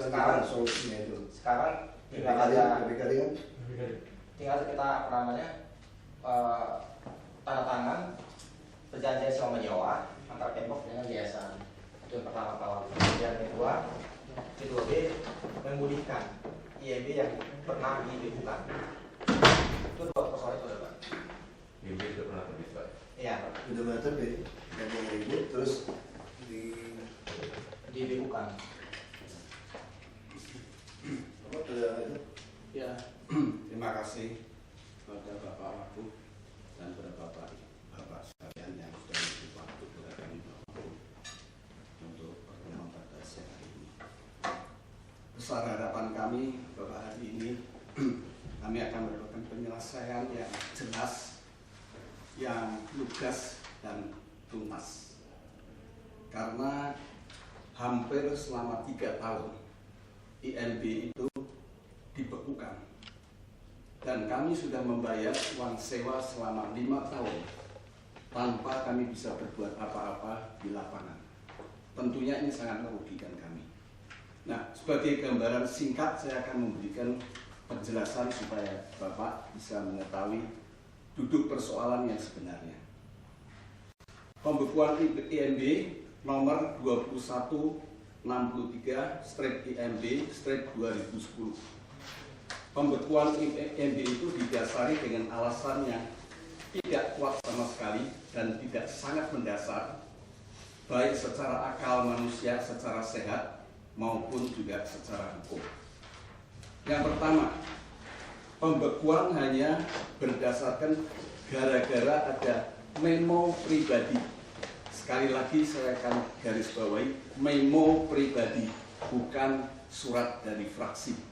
sekarang solusinya itu. Sekarang tinggal kita tanda tangan perjanjian sewa menyewa antara Pemprov dengan yayasan. Itu yang pertama kalau yang kedua B memulihkan IMB yang pernah dibekukan. Itu dua persoalan itu, Pak. IMB itu pernah terbit. Iya, Pak. Udah pernah terbit dan yang ribut terus dibekukan. Apa itu? Ya, terima kasih kepada Bapak Wagub dan kepada Bapak sekalian yang sudah memberi waktu kepada kami untuk pertemuan pada siang hari ini. Besar harapan kami bahwa hari ini kami akan melakukan penyelesaian yang jelas, yang lugas dan tuntas. Karena hampir selama 3 tahun IMB itu dibekukan dan kami sudah membayar uang sewa selama 5 tahun tanpa kami bisa berbuat apa-apa di lapangan. Tentunya ini sangat merugikan kami. Nah, sebagai gambaran singkat saya akan memberikan penjelasan supaya Bapak bisa mengetahui duduk persoalan yang sebenarnya. Pembekuan IMB nomor 2163/IMB/2010. Pembekuan IMB itu didasari dengan alasan yang tidak kuat sama sekali dan tidak sangat mendasar, baik secara akal manusia, secara sehat, maupun juga secara hukum. Yang pertama, pembekuan hanya berdasarkan gara-gara ada memo pribadi. Sekali lagi saya akan garis bawahi, memo pribadi, bukan surat dari fraksi.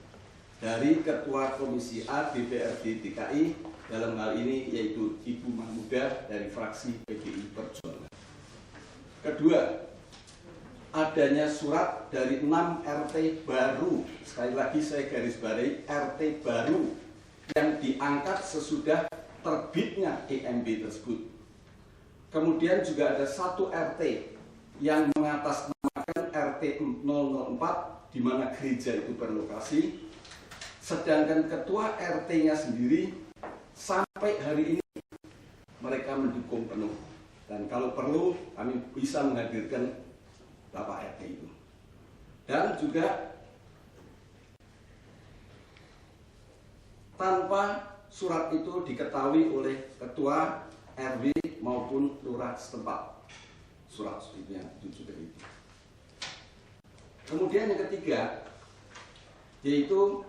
Dari Ketua Komisi A DPRD DKI, dalam hal ini yaitu Ibu Mahmudah dari fraksi PDI Perjuangan. Kedua, adanya surat dari 6 RT baru, sekali lagi saya garis bawahi, RT baru yang diangkat sesudah terbitnya IMB tersebut. Kemudian juga ada 1 RT yang mengatasnamakan RT 004 di mana gereja itu berlokasi, sedangkan ketua RT-nya sendiri sampai hari ini mereka mendukung penuh. Dan kalau perlu kami bisa menghadirkan Bapak RT itu. Dan juga tanpa surat itu diketahui oleh ketua RW maupun lurah setempat. Surat itu yang tujuh dari itu. Kemudian yang ketiga, yaitu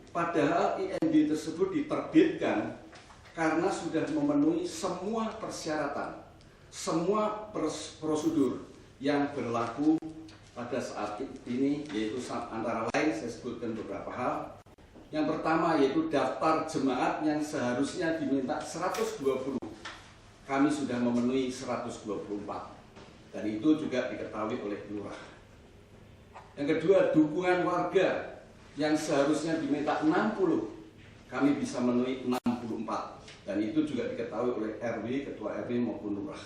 padahal IMB tersebut diterbitkan karena sudah memenuhi semua persyaratan, semua prosedur yang berlaku pada saat ini, yaitu antara lain saya sebutkan beberapa hal. Yang pertama yaitu daftar jemaat yang seharusnya diminta 120. Kami sudah memenuhi 124 dan itu juga diketahui oleh lurah. Yang kedua, dukungan warga yang seharusnya diminta 60, kami bisa memenuhi 64 dan itu juga diketahui oleh RW, ketua RW maupun lurah.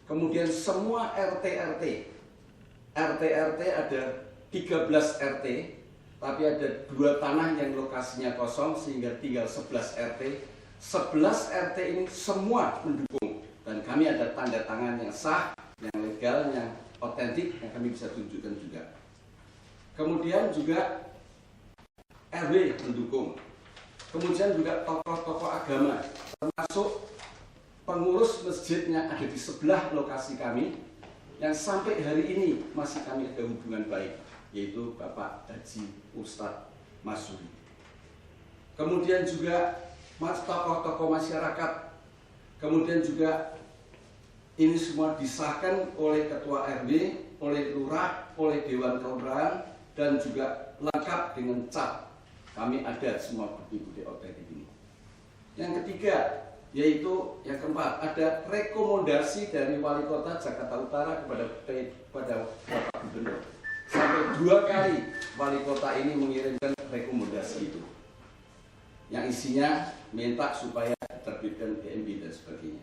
Kemudian semua RT ada 13 RT, tapi ada 2 tanah yang lokasinya kosong sehingga tinggal 11 RT. 11 RT ini semua mendukung dan kami ada tanda tangan yang sah, yang legal, yang otentik yang kami bisa tunjukkan juga. Kemudian juga RW mendukung. Kemudian juga tokoh-tokoh agama termasuk pengurus masjid yang ada di sebelah lokasi kami yang sampai hari ini masih kami ada hubungan baik, yaitu Bapak Haji Ustadz Masuri. Kemudian juga tokoh-tokoh masyarakat. Kemudian juga ini semua disahkan oleh ketua RW, oleh lurah, oleh dewan kelurahan dan juga lengkap dengan cap. Kami ada semua bukti-bukti otentik ini. Yang ketiga, yaitu yang keempat, ada rekomendasi dari Wali Kota Jakarta Utara kepada Bapak Gubernur. Sampai 2 kali Wali Kota ini mengirimkan rekomendasi itu, yang isinya minta supaya terbitkan IMB dan sebagainya.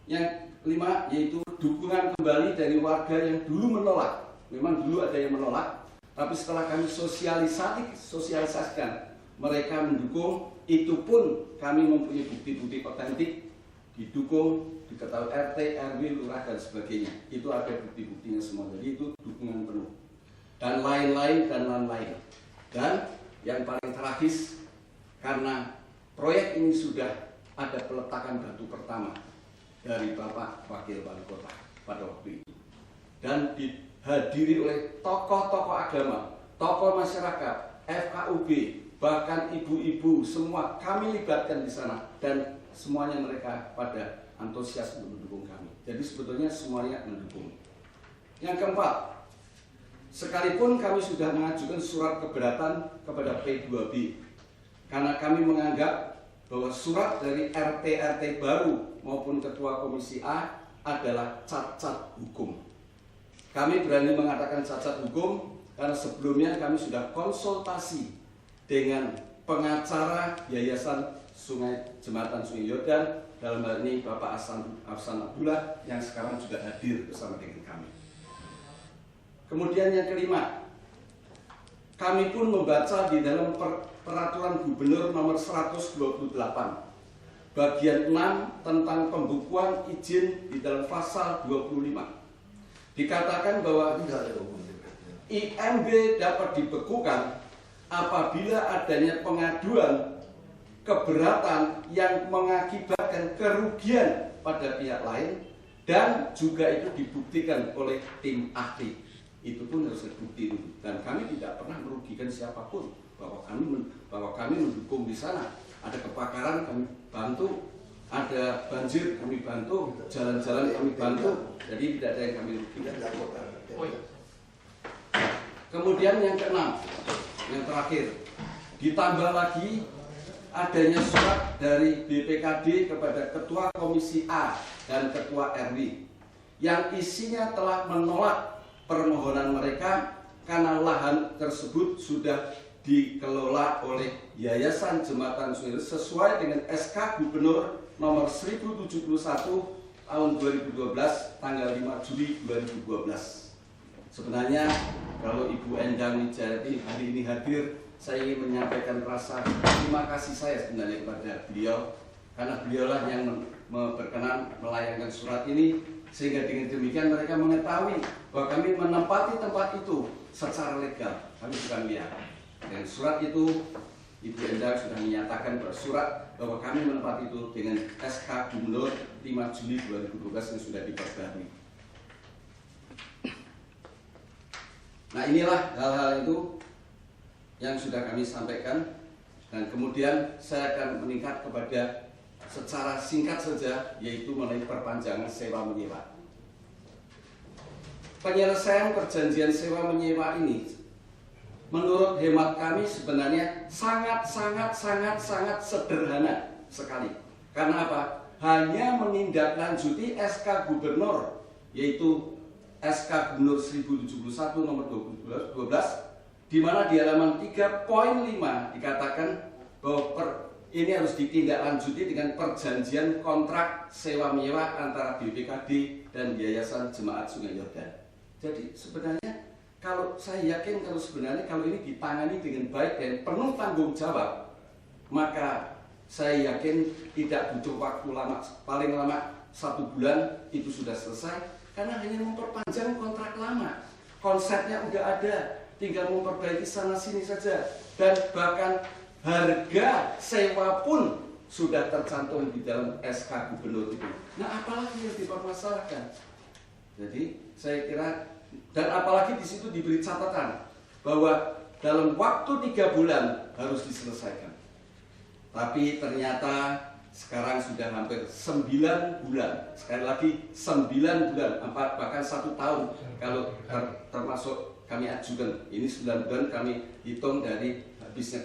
Yang kelima yaitu dukungan kembali dari warga yang dulu menolak. Memang dulu ada yang menolak, Tapi setelah kami sosialisasikan mereka mendukung, itu pun kami mempunyai bukti-bukti otentik, didukung, diketahui RT, RW, lurah dan sebagainya. Itu ada bukti-buktinya semua. Jadi itu dukungan penuh. Dan lain-lain dan lain-lain. Dan yang paling tragis, karena proyek ini sudah ada peletakan batu pertama dari Bapak Wakil Wali Kota pada waktu itu. Dan dihadiri oleh tokoh-tokoh agama, tokoh masyarakat, FKUB, bahkan ibu-ibu, semua kami libatkan di sana. Dan semuanya mereka pada antusias untuk mendukung kami. Jadi sebetulnya semuanya mendukung. Yang keempat, sekalipun kami sudah mengajukan surat keberatan kepada P2B, karena kami menganggap bahwa surat dari RT-RT baru maupun Ketua Komisi A adalah cacat hukum. Kami berani mengatakan cacat hukum karena sebelumnya kami sudah konsultasi dengan pengacara Yayasan Jembatan Sungai Yordan, dalam hal ini Bapak Afsan Abdullah yang sekarang juga hadir bersama dengan kami. Kemudian yang kelima, kami pun membaca di dalam Peraturan Gubernur nomor 128 bagian 6 tentang pembukuan izin di dalam pasal 25. Dikatakan bahwa IMB dapat dibekukan apabila adanya pengaduan keberatan yang mengakibatkan kerugian pada pihak lain dan juga itu dibuktikan oleh tim ahli. Itu pun harus terbukti dan kami tidak pernah merugikan siapapun, bahwa kami mendukung di sana. Ada kebakaran kami bantu, ada banjir kami bantu, jalan-jalan kami bantu, jadi tidak ada yang kami rugikan. Kemudian yang keenam, yang terakhir, ditambah lagi adanya surat dari BPKD kepada Ketua Komisi A dan Ketua RW yang isinya telah menolak permohonan mereka karena lahan tersebut sudah dikelola oleh Yayasan Jembatan Sungai sesuai dengan SK Gubernur nomor 1071 tahun 2012 tanggal 5 Juli 2012. Sebenarnya kalau Ibu Endang Wijayati hari ini hadir, saya ingin menyampaikan rasa terima kasih saya sebenarnya kepada beliau, karena beliaulah yang berkenan melayangkan surat ini, sehingga dengan demikian mereka mengetahui bahwa kami menempati tempat itu secara legal. Kami bukan liar. Dengan surat itu Ibu Endang sudah menyatakan bahwa surat bahwa kami menempati itu dengan SK Gubernur 5 Juli 2012 yang sudah diperbarui. Nah, inilah hal-hal itu yang sudah kami sampaikan, dan kemudian saya akan meningkat kepada secara singkat saja, yaitu mengenai perpanjangan sewa menyewa. Penyelesaian perjanjian sewa menyewa ini menurut hemat kami sebenarnya sangat sederhana sekali. Karena apa? Hanya menindaklanjuti SK Gubernur, yaitu SK Gubernur 1071 nomor 12, di mana di halaman 3.5 dikatakan bahwa ini harus ditindaklanjuti dengan perjanjian kontrak sewa menyewa antara BPKD dan Yayasan Jemaat Sungai Yordan. Jadi sebenarnya kalau saya yakin kalau ini ditangani dengan baik dan penuh tanggung jawab, maka saya yakin tidak butuh waktu lama, paling lama 1 bulan itu sudah selesai, karena hanya memperpanjang kontrak lama. Konsepnya udah ada, tinggal memperbaiki sana sini saja, dan bahkan harga sewa pun sudah tercantum di dalam SK Gubernur itu. Nah, apalagi yang dipermasalahkan? Jadi saya kira, dan apalagi di situ diberi catatan bahwa dalam waktu 3 bulan harus diselesaikan. Tapi ternyata sekarang sudah hampir 9 bulan. Sekali lagi 9 bulan, bahkan 1 tahun kalau termasuk kami ajukan. Ini 9 bulan kami hitung dari habisnya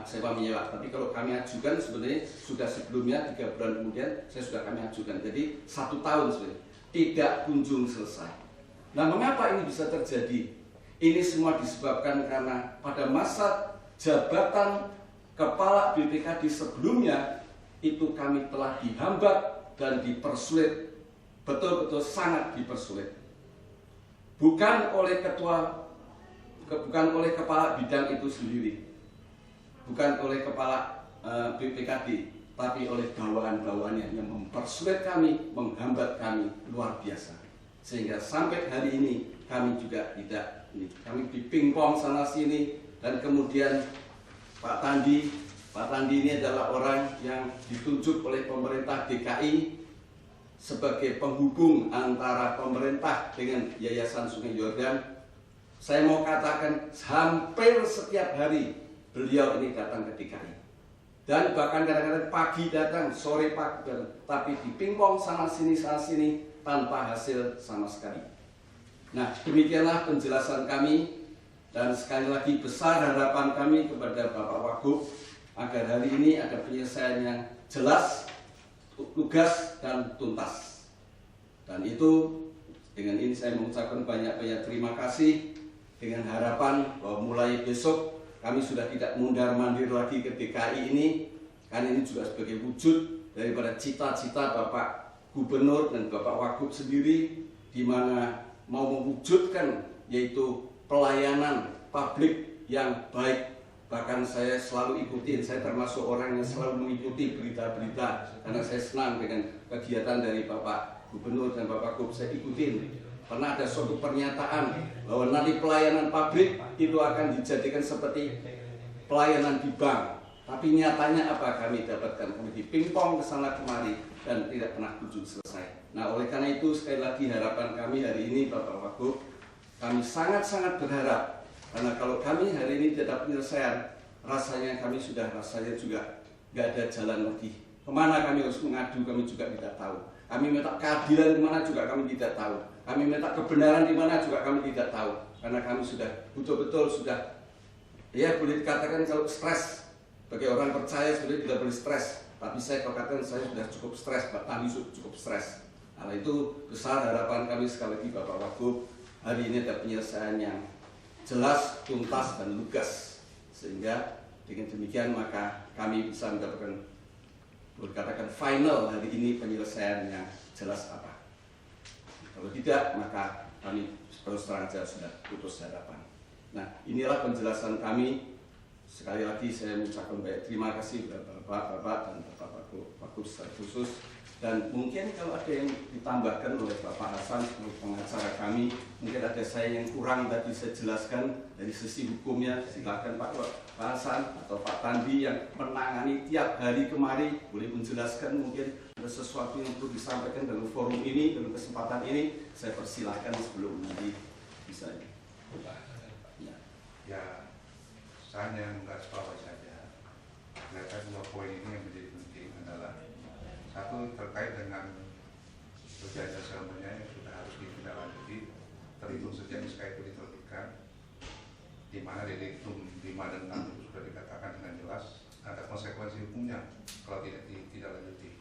sewa menyewa. Tapi kalau kami ajukan sebenarnya sudah sebelumnya 3 bulan kemudian kami ajukan. Jadi 1 tahun sebenarnya tidak kunjung selesai. Nah, mengapa ini bisa terjadi? Ini semua disebabkan karena pada masa jabatan Kepala BPKD sebelumnya itu kami telah dihambat dan dipersulit, betul-betul sangat dipersulit. Bukan oleh Ketua bukan oleh kepala bidang itu sendiri, bukan oleh kepala BPKD, tapi oleh bawahan-bawahannya yang mempersulit kami, menghambat kami luar biasa. Sehingga sampai hari ini kami juga tidak, kami dipingpong sana sini, dan kemudian Pak Tandi ini adalah orang yang ditunjuk oleh pemerintah DKI sebagai penghubung antara pemerintah dengan Yayasan Sungai Yordan. Saya mau katakan hampir setiap hari beliau ini datang ke DKI. Dan bahkan kadang-kadang pagi datang, sore pagi datang, tapi dipingpong sana sini tanpa hasil sama sekali. Nah, demikianlah penjelasan kami, dan sekali lagi besar harapan kami kepada Bapak Wagub agar hari ini ada penyelesaian yang jelas, lugas, dan tuntas. Dan itu, dengan ini saya mengucapkan banyak-banyak terima kasih, dengan harapan bahwa mulai besok kami sudah tidak mundar-mandir lagi ke DKI ini, karena ini juga sebagai wujud daripada cita-cita Bapak Gubernur dan Bapak Wagub sendiri, di mana mau mewujudkan yaitu pelayanan publik yang baik. Bahkan saya selalu ikutin, saya termasuk orang yang selalu mengikuti berita-berita, karena saya senang dengan kegiatan dari Bapak Gubernur dan Bapak Wagub, saya ikutin. Pernah ada suatu pernyataan bahwa nanti pelayanan pabrik itu akan dijadikan seperti pelayanan di bank. Tapi nyatanya apa kami dapatkan? Kami dipingpong ke sana kemari dan tidak pernah kunjung selesai. Nah, oleh karena itu sekali lagi harapan kami hari ini Bapak Wagub, kami sangat-sangat berharap, karena kalau kami hari ini tidak penyelesaian, rasanya kami sudah juga nggak ada jalan lagi. Kemana kami harus mengadu kami juga tidak tahu. Kami minta keadilan di mana juga kami tidak tahu. Kami minta kebenaran di mana juga kami tidak tahu. Karena kami sudah betul-betul sudah, ya boleh dikatakan kalau stres. Bagi orang percaya sudah tidak boleh stres. Tapi saya kalau katakan saya sudah cukup stres, Pak Tani cukup stres. Nah, itu besar harapan kami sekali lagi Bapak Wagub. Hari ini ada penyelesaian yang jelas, tuntas, dan lugas. Sehingga dengan demikian maka kami bisa mendapatkan, berkatakan final hari ini penyelesaian yang jelas apa. Kalau tidak, maka kami terus terang saja sudah putus harapan. Nah, inilah penjelasan kami. Sekali lagi saya mengucapkan banyak terima kasih kepada Bapak dan Bapak Wagub secara khusus. Dan mungkin kalau ada yang ditambahkan oleh Bapak Hasan sebagai pengacara kami, mungkin ada saya yang kurang tadi saya jelaskan dari sisi hukumnya, silakan Pak Hasan atau Pak Tandi yang menangani tiap hari kemari boleh menjelaskan. Mungkin ada sesuatu yang perlu disampaikan dalam forum ini, dalam kesempatan ini, saya persilahkan sebelum nanti bisa. Ya, saya hanya menggarisbawahi saja. Ternyata dua poin ini yang menjadi penting adalah satu terkait dengan perjanjian selamanya yang sudah harus ditindaklanjuti terhitung sejak SK itu diterbitkan, di mana di diktum 5 dan 6 itu sudah dikatakan dengan jelas ada konsekuensi hukumnya kalau tidak lanjuti,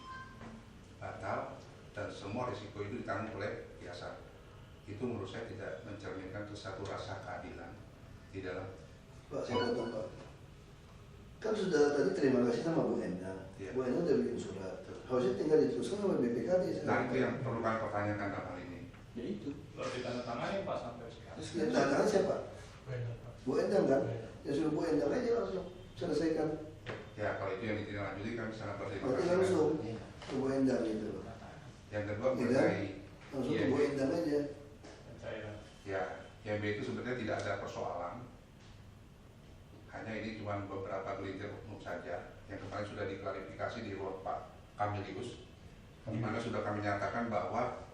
batal, dan semua risiko itu ditanggung oleh Yayasan. Itu menurut saya tidak mencerminkan satu rasa keadilan di dalam. Pak, saya potong Pak. Kan sudah tadi terima kasih sama Bu Endang. Ya. Bu Endang udah bikin surat. Harusnya tinggal diteruskan sama BPKD. Nah, itu yang perlu kami pertanyakan dalam hal ini. Ya itu. Kalau ditandatangani Pak sampai sekarang. Terus kita tangan siapa? Bu Endang kan? Ya suruh Bu Endang aja langsung selesaikan. Ya, kalau itu yang ditindaklanjuti kami sangat berterima Berarti kasih. langsung ke Bu Endang gitu. Yang kedua Ya, mengenai langsung ke Bu Endang aja. ya, IMB itu sebenarnya tidak ada persoalan. Hanya ini cuma beberapa gelintir oknum saja yang kemarin sudah diklarifikasi di ruang Pak Kamilius, di mana sudah kami nyatakan bahwa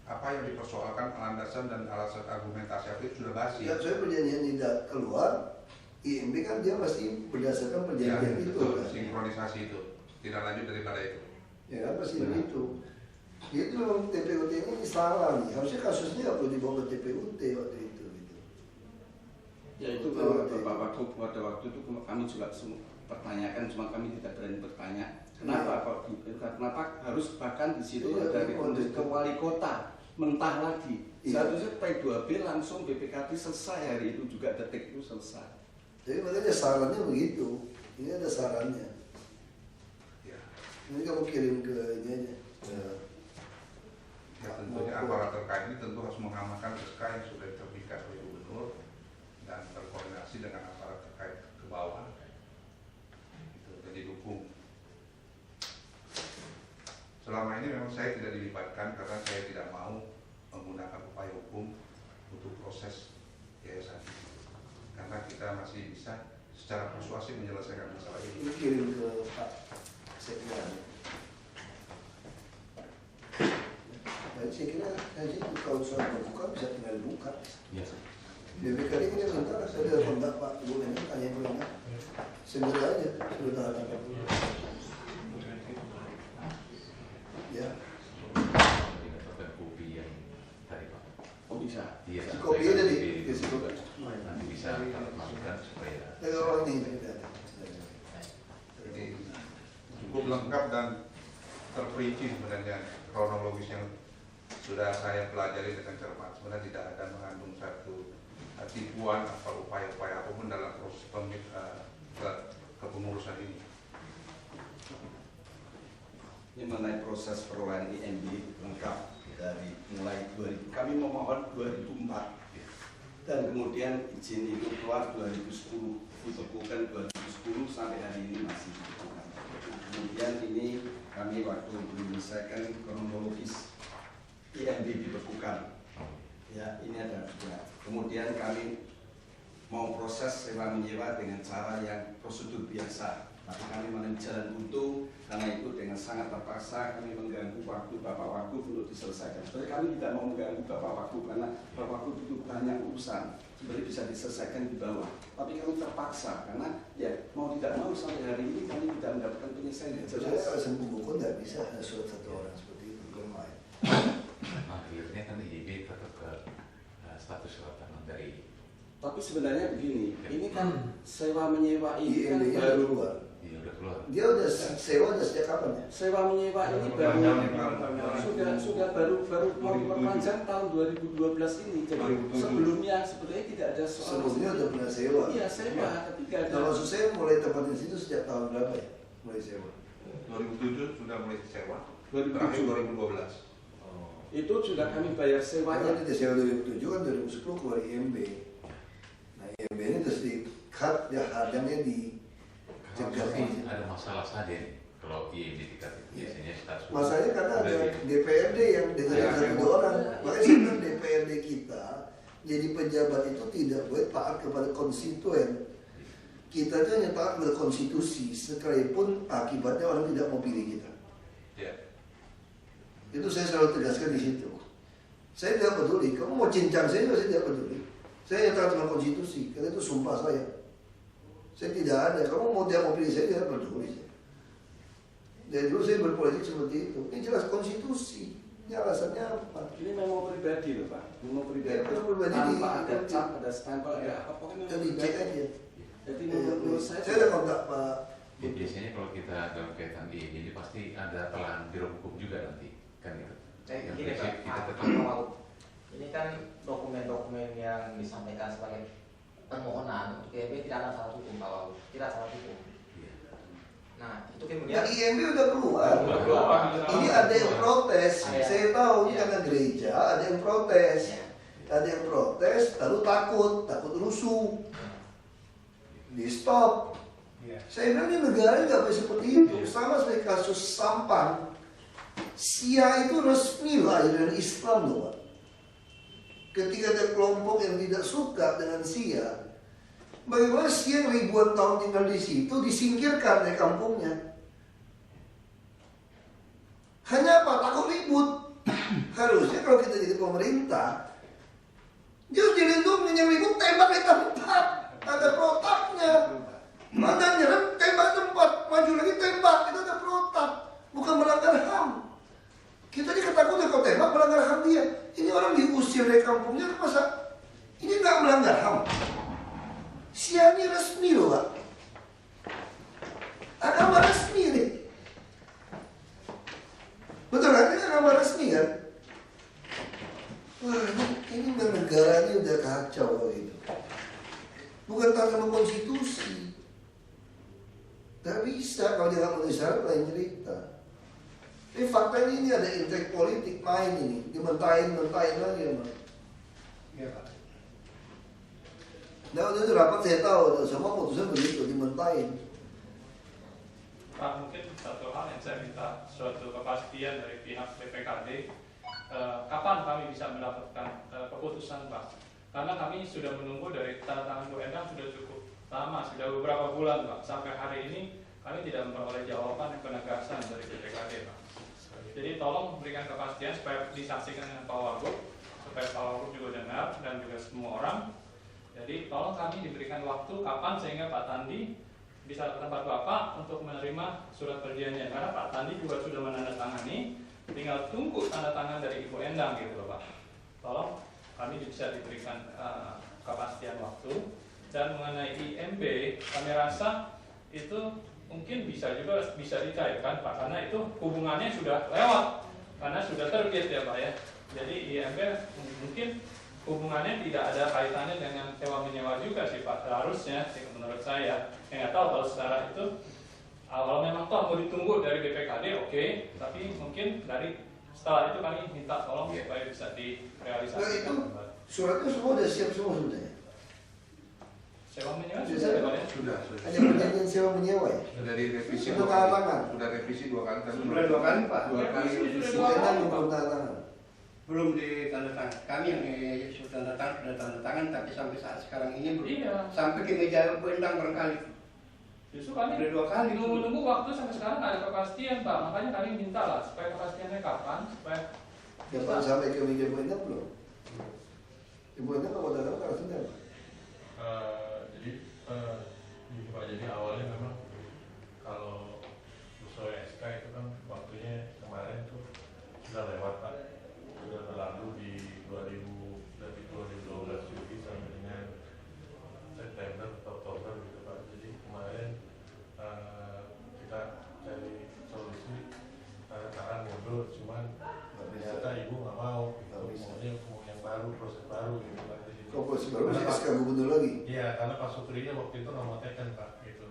apa yang dipersoalkan landasan dan alasan argumentasi itu sudah basi. Ya, saya perjanjian tidak keluar, IMB kan dia pasti berdasarkan Ya, perjanjian itu betul, kan. sinkronisasi itu tidak lanjut daripada itu. Ya kan pasti begitu. Itu memang TPUT ini salah nih. Harusnya kasusnya nggak perlu dibawa ke TPUT waktu itu. Gitu. Ya itu Bapak Wagub pada waktu itu kami juga pertanyakan, cuma kami tidak berani bertanya. Kenapa Pak? Kenapa harus bahkan di situ Iya, ada iya, rekomendasi ke iya. wali kota mentah lagi. Iya. Seharusnya P2B langsung BPKD selesai hari itu juga, detik itu selesai. Jadi makanya sarannya begitu. Ini ada sarannya. Ya, Nanti kamu kirim ke ini aja. ya tentunya aparat terkait ini tentu harus mengamankan SK yang sudah diterbitkan oleh Gubernur dan selama ini memang saya tidak dilibatkan karena saya tidak mau menggunakan upaya hukum untuk proses yayasan ini. Karena kita masih bisa secara persuasif menyelesaikan masalah ini. Ini kirim ke Pak Sekda. Jadi saya kira kalau soal terbuka bisa tinggal buka. Iya. BPKD ini minta saya ada kontak Pak Bu ini tanya ke mana. Segera aja sudah ada. Ya. Didapatkan kopi yang tadi Pak. Oh bisa. Iya. Si kopi ada di Nanti situ. bisa masukkan supaya. Dengan orang ini tidak ada. Jadi cukup lengkap dan terperinci sebenarnya kronologis yang sudah saya pelajari dengan cermat. Sebenarnya tidak ada mengandung satu tipuan atau upaya-upaya apapun dalam proses kepengurusan ini. Ini mengenai proses perolehan IMB lengkap dari mulai 2000. Kami memohon 2004 dan kemudian izin itu keluar 2010, dibekukan 2010 sampai hari ini masih dibekukan. Nah, kemudian ini kami waktu menyelesaikan kronologis IMB dibekukan. Ya, ini ada dua. Kemudian kami mau proses sewa menyewa dengan cara yang prosedur biasa. Tapi kami mengambil jalan buntu, karena itu dengan sangat terpaksa kami mengganggu waktu Bapak Wakuf untuk diselesaikan. Sebenarnya kami tidak mau mengganggu Bapak Wakuf karena Bapak Wakuf itu banyak urusan, sebenarnya bisa diselesaikan di bawah. Tapi kami terpaksa karena ya mau tidak mau sampai hari ini kami tidak mendapatkan penyelesaian yang Saya jelas. kalau sembuh buku tidak bisa ada satu orang seperti itu bermain. Akhirnya kan IIB tetap ke status wartawan dari. Tapi sebenarnya begini, ini kan sewa menyewa ini kan IMB-nya baru keluar. Iya udah keluar. Dia udah sewa udah sejak kapan ya? sewa menyewa ini baru sudah baru mau diperpanjang tahun 2012 ini. Jadi 2007. sebelumnya sebetulnya tidak ada soal. Sebelumnya udah pernah sewa. Iya sewa, tapi tidak ada. Nah, maksud saya mulai tempatin situ sejak tahun berapa ya? Mulai sewa. 2007 sudah mulai sewa, 2007. terakhir 2012. Itu sudah kami bayar Karena sewanya. di sewa 2007 kan 2010 keluar IMB. Nah IMB ini terus di cut ya harganya di cegah ini. Ada masalah saja nih kalau IIB dikatakan biasanya status. Masalahnya karena ada Dari. DPRD yang dengan Ya, satu orang. Makanya sebenarnya DPRD kita jadi pejabat itu tidak boleh taat kepada konstituen. Kita itu hanya taat kepada konstitusi, sekalipun akibatnya orang tidak mau pilih kita. Ya. Itu saya selalu tegaskan di situ. Saya tidak peduli, kamu mau cincang saya tidak peduli. Saya taat dengan konstitusi, karena itu sumpah saya. Saya tidak ada, kamu mau dia mau pilih saya tidak peduli. Dari dulu saya berpolitik seperti itu. Ini jelas konstitusi. Ini alasannya apa? Ini memo pribadi loh Pak, memo pribadi. Ya, memo pribadi Tanpa di- ada cap, ada stempel, ada apa pokoknya memo Jadi cek pribadi. aja. Jadi Ya, menurut saya saya ada kontak Pak. Ya, biasanya kalau kita dalam kaitan IIB ini pasti ada pelahan biro hukum juga nanti kan itu. Yang Gini prinsip Pak, kita tetap. awal ini kan dokumen-dokumen yang disampaikan sebagai permohonan untuk IMB tidak ada syarat hukum Pak Wau, tidak syarat hukum. Iya. Nah itu Ya kemudian IMB udah keluar. Udah keluar. Ini ada yang protes. Ada. Saya tahu ini Ya. karena gereja ada yang protes. Ya. Ada yang protes, lalu takut rusuh, di stop. Iya. Saya bilang ini negara nggak boleh seperti itu. Sama seperti kasus Sampang. Sia itu resmi lahir dari Islam loh Pak. Ketika ada kelompok yang tidak suka dengan Sia, bagaimana Sia yang ribuan tahun tinggal di situ disingkirkan dari kampungnya? Hanya apa? Takut ribut. Harusnya kalau kita jadi pemerintah, dia harus dilindungi, yang ribut tembak di tempat, ada protapnya. Mana nyerang tembak tempat, maju lagi tembak, itu ada protap, bukan melanggar HAM. Kita ini ketakutan kalau tembak melanggar HAM dia. Ini orang diusir dari kampungnya, masa ini nggak melanggar HAM? Sia ini resmi loh Pak. Agama resmi nih. Betul kan? Ini agama resmi kan? Wah, ini negara ini udah kacau gitu. Bukan taat sama konstitusi. Gak bisa kalau dia nggak memenuhi syarat lain cerita. Tapi fakta ini ada intrik politik main ini, dimentahin lagi ya Mas. Iya Pak. Nah waktu itu rapat saya tahu, semua putusan begitu dimentahin. Pak, mungkin satu hal yang saya minta suatu kepastian dari pihak BPKD, kapan kami bisa mendapatkan keputusan, Pak? Karena kami sudah menunggu dari tanda tangan Bu Endang sudah cukup lama, sudah beberapa bulan, Pak. Sampai hari ini kami tidak memperoleh jawaban dan penegasan dari BPKD, Pak. Jadi tolong berikan kepastian supaya disaksikan dengan Pak Wagub, supaya Pak Wagub juga dengar dan juga semua orang. Jadi tolong kami diberikan waktu kapan sehingga Pak Tandi bisa ke tempat Bapak untuk menerima surat perjanjian, karena Pak Tandi juga sudah menandatangani, tinggal tunggu tanda tangan dari Ibu Endang gitu loh Pak. Tolong kami bisa diberikan kepastian waktu. Dan mengenai IMB, kami rasa itu mungkin bisa dicairkan Pak, karena itu hubungannya sudah lewat, karena sudah terbit ya Pak ya. Jadi IMB mungkin hubungannya tidak ada kaitannya dengan sewa menyewa juga sih Pak, seharusnya sih menurut saya. Nggak tahu kalau secara itu kalau memang toh mau ditunggu dari BPKD oke, tapi mungkin dari setelah itu kami minta tolong supaya bisa direalisasikan. Nah itu suratnya semua udah siap semua sudah ya? Sewa menyewa Sudah. Sudah. Hanya perjanjian sewa menyewa ya? Sudah direvisi Sudah dua tanda kali. tangan? Sudah revisi 2 kali. Tapi Sudah 2 kali Pak. 2 kali Sudah revisi. dua kali. Sudah belum tanda tangan? Belum ditandatangan. Kami yang sudah tanda tangan, sudah tanda tangan, tapi sampai saat sekarang ini belum. Iya. Sampai ke meja Bu Endang barangkali. Justru kami Sudah 2 kali. nunggu waktu sampai sekarang nggak ada kepastian Pak, makanya kami minta lah supaya kepastiannya kapan supaya Jangan sampai ke meja Bu Endang belum? Ibu Endang kalau tanda tangan harus sudah Pak? Jadi Pak, jadi awalnya memang kalau sesuai SK itu kan waktunya kemarin tuh sudah lewat Pak, sudah berlalu di 2012 Juli sampai dengan September atau Oktober gitu Pak. Jadi kemarin kita cari solusi tangan mundur, cuman ternyata ibu nggak mau, maunya mau yang baru, proses baru gitu Pak. Kok proses baru masih SK gubernur lagi? Iya, karena Pak Sukrinya waktu itu nggak mau teken Pak, gitu.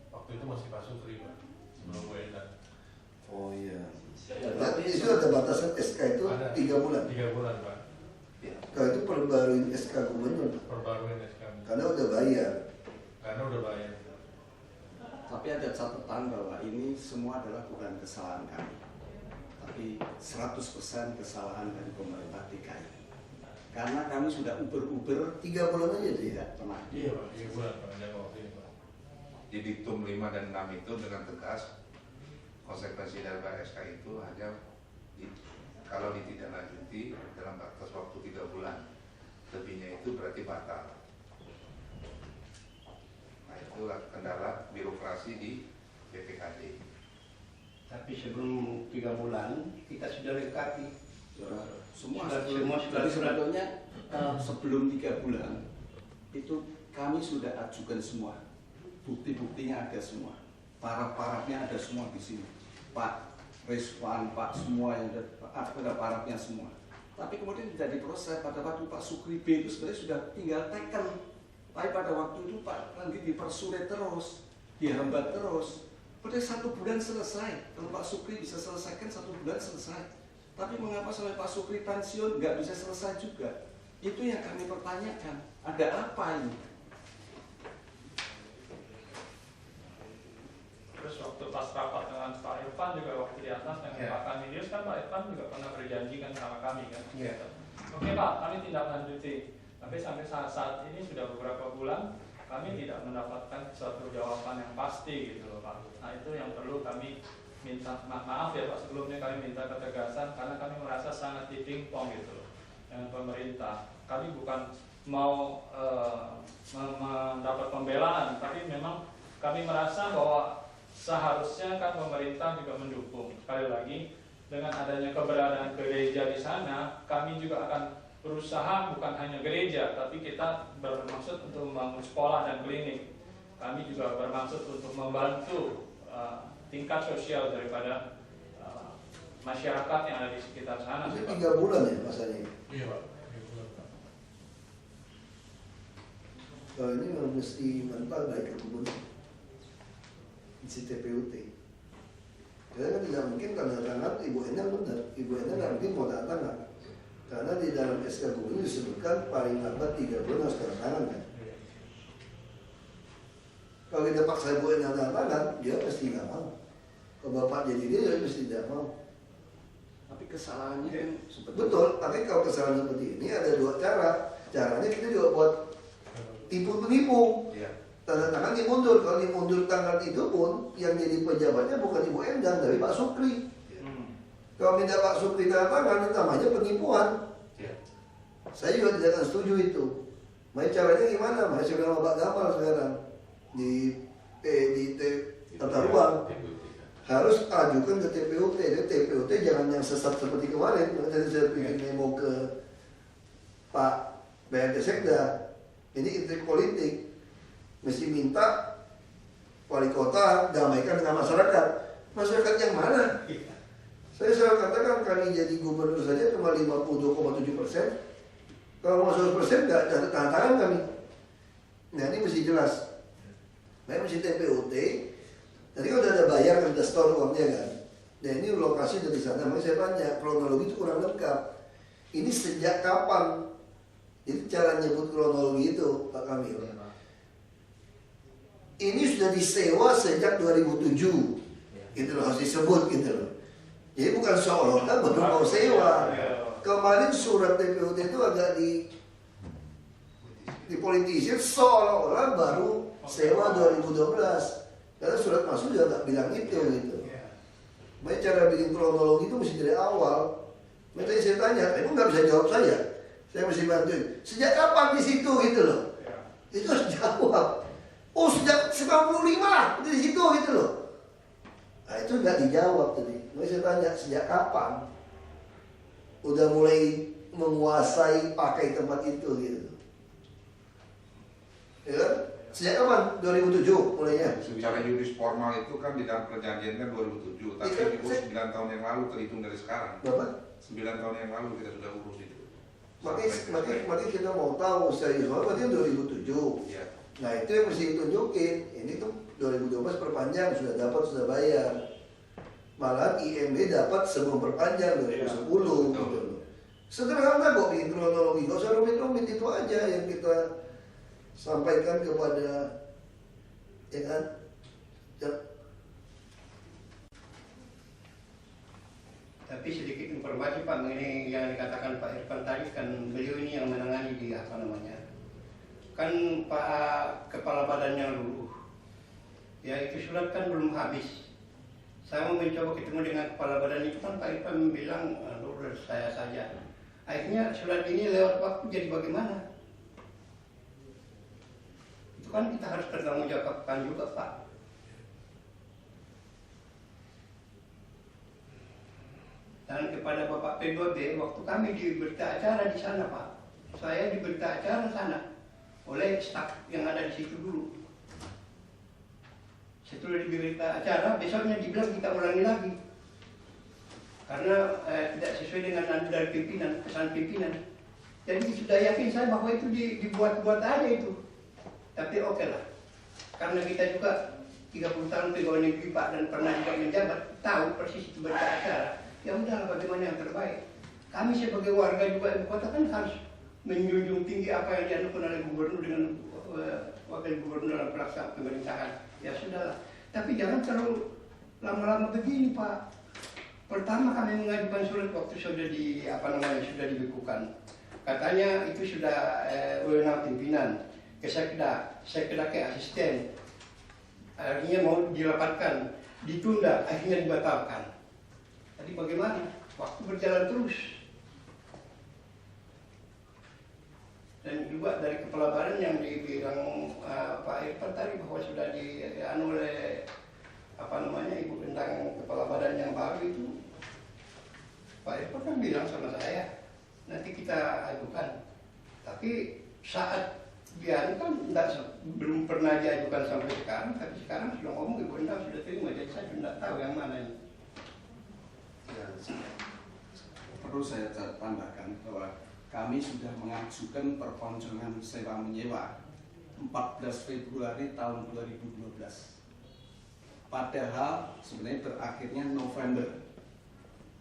Waktu itu masih Pak Sukri Pak, sebelum Bu Endang. Oh iya. Dan itu ada batasan SK itu Ada. 3 bulan. 3 bulan Pak, Kalau itu perbaruin SK gubernur perbaruin SK. karena udah bayar. Karena udah bayar. Tapi ada catatan bahwa ini semua adalah bukan kesalahan kami, tapi 100% kesalahan dari pemerintah DKI. Karena kami sudah uber-uber 3 bulan aja dia. tidak pernah. Iya Pak, 3 bulan Pak, ada waktu ini Pak. Di diktum 5 dan 6 itu dengan tegas konsekuensi dari SK itu hanya kalau ditindaklanjuti dalam batas waktu 3 bulan, lebihnya itu berarti batal. Nah itulah kendala birokrasi di BPKD. Tapi sebelum 3 bulan kita sudah lengkapi. Semua Semua sudah jadi sebetulnya sebelum 3 bulan itu kami sudah ajukan semua, bukti-buktinya ada semua, paraf-parafnya ada semua di sini, Pak Reswan, Pak semua yang ada parafnya semua. Tapi kemudian tidak diproses. Pada waktu Pak Sukri B itu sebenarnya sudah tinggal teken, tapi pada waktu itu Pak Ranggi dipersulit terus, dihambat terus. Pada 1 bulan selesai. Kalau Pak Sukri bisa selesaikan 1 bulan selesai. Tapi mengapa sampai Pak Sukri pensiun nggak bisa selesai juga? Itu yang kami pertanyakan. Ada apa ini? terus waktu pas rapat dengan Pak Irfan juga waktu di atas dengan Ya. Pak Kamilius kan Pak Irfan juga pernah berjanji kan sama kami kan. Iya. Oke Pak, kami tindak lanjuti. Tapi sampai saat ini sudah beberapa bulan kami tidak mendapatkan suatu jawaban yang pasti gitu loh Pak. Nah itu yang perlu kami minta maaf ya Pak, sebelumnya kami minta ketegasan karena kami merasa sangat ditimpong gitu loh dengan pemerintah. Kami bukan mau mendapat pembelaan, tapi memang kami merasa bahwa seharusnya kan pemerintah juga mendukung. Sekali lagi dengan adanya keberadaan gereja di sana, kami juga akan berusaha bukan hanya gereja, tapi kita bermaksud untuk membangun sekolah dan klinik. Kami juga bermaksud untuk membantu tingkat sosial daripada masyarakat yang ada di sekitar sana. Itu Pak. 3 bulan ya masanya. Iya Pak, 3 bulan Pak. Kalau ini memang mesti mental baik ke gubernur. Isi TPUT. Karena kan tidak mungkin tanda tangan Ibu Endang benar. Ibu Endang nggak mungkin mau tanda tangan. Karena di dalam SK gubernur disebutkan paling lambat 3 bulan harus tanda tangan kan. Kalau kita paksa Bu Endang tanda tangan, dia pasti nggak mau. Kalau Bapak jadi dia pasti tidak mau. Tapi kesalahannya kan seperti Betul, tapi kalau kesalahan seperti ini ada dua cara. Caranya kita juga buat tipu penipu. Iya. Tanda tangan dimundur. Kalau dimundur tanggal itu pun yang jadi pejabatnya bukan Ibu Endang, tapi Pak Sukri. Kalau minta Pak Sukri tanda tangan, namanya penipuan. Iya. Saya juga tidak akan setuju itu. Makanya caranya gimana? Makanya saya bilang sama Pak Gamal sekarang di tata ruang harus ajukan ke TPUT. Jadi TPUT jangan yang sesat seperti kemarin. Tadi saya bikin memo ke Pak PRT Sekda. Ini intrik politik. Mesti minta wali kota damaikan dengan masyarakat. Masyarakat yang mana? Saya selalu katakan kami jadi gubernur saja cuma 52,7%. Kalau mau 100% nggak ada tanda tangan kami. Nah ini mesti jelas. Nah mesti TPUT. Tadi kan udah ada bayar kan, udah store uangnya kan. Dan ini lokasi dari sana. Makanya saya tanya, kronologi itu kurang lengkap. Ini sejak kapan? Itu cara nyebut kronologi itu Pak Kamil. Ini sudah disewa sejak 2007. Gitu loh, harus disebut gitu loh. Jadi bukan seolah-olah baru mau sewa. Kemarin surat TPUT itu agak dipolitisir seolah-olah baru sewa 2012. Karena surat masuk juga nggak bilang itu gitu. Makanya cara bikin kronologi itu mesti dari awal. Makanya saya tanya, emang nggak bisa jawab saya mesti bantuin. Sejak kapan di situ gitu loh? Itu harus jawab. Oh sejak 95 di situ gitu loh. Nah itu nggak dijawab tadi. Makanya saya tanya sejak kapan udah mulai menguasai pakai tempat itu gitu. Ya, sejak kapan? 2007 mulainya. Secara yuris formal itu kan di dalam perjanjian kan 2007, tapi diurus 9 tahun yang lalu terhitung dari sekarang. Berapa? 9 tahun yang lalu kita sudah urus itu. Makanya kita mau tahu serius berarti 2007. Iya. Nah itu yang mesti ditunjukin. Ini tuh 2012 perpanjang, sudah dapat, sudah bayar. Malah IMB dapat sebelum perpanjang 2010 gitu loh. Sederhana kok bikin kronologi, gak usah rumit-rumit, itu aja yang kita sampaikan kepada ya kan. Ya. Tapi sedikit informasi Pak mengenai yang dikatakan Pak Irfan tadi, kan beliau ini yang menangani di apa namanya, kan Pak Kepala Badannya luluh, ya itu surat kan belum habis. Saya mau mencoba ketemu dengan Kepala Badan itu kan Pak Irfan bilang lurus saya saja. Akhirnya surat ini lewat waktu jadi bagaimana? Itu kan kita harus bertanggung jawabkan juga Pak. Dan kepada Bapak P2B, waktu kami di berita acara di sana Pak, saya di berita acara sana oleh staf yang ada di situ dulu. Setelah di berita acara, besoknya dibilang kita ulangi lagi. Karena tidak sesuai dengan dari pimpinan, pesan pimpinan. Jadi sudah yakin saya bahwa itu dibuat-buat aja itu. Tapi oke lah. Karena kita juga 30 tahun pegawai negeri Pak dan pernah juga menjabat, tahu persis itu berita acara. Ya udahlah bagaimana yang terbaik. Kami sebagai warga juga ibu kota kan harus menjunjung tinggi apa yang dianukan oleh gubernur dengan wakil gubernur dalam pelaksanaan pemerintahan. Ya sudahlah. Tapi jangan terlalu lama-lama begini Pak. Pertama kami mengajukan surat waktu sudah sudah dibekukan. Katanya itu sudah wewenang pimpinan ke sekda ke asisten. Akhirnya mau dirapatkan, ditunda, akhirnya dibatalkan. Tadi bagaimana? Waktu berjalan terus. Dan juga dari Kepala Badan yang dibilang Pak Irfan tadi bahwa sudah dianu oleh Ibu Endang Kepala Badan yang baru itu, Pak Irfan kan bilang sama saya nanti kita ajukan. Tapi saat dia kan belum pernah diajukan sampai sekarang, tapi sekarang sudah ngomong Ibu Endang sudah terima, jadi saya tidak tahu yang mana ini. ya, perlu saya tambahkan bahwa kami sudah mengajukan perpanjangan sewa menyewa 14 Februari tahun 2012. Padahal sebenarnya berakhirnya November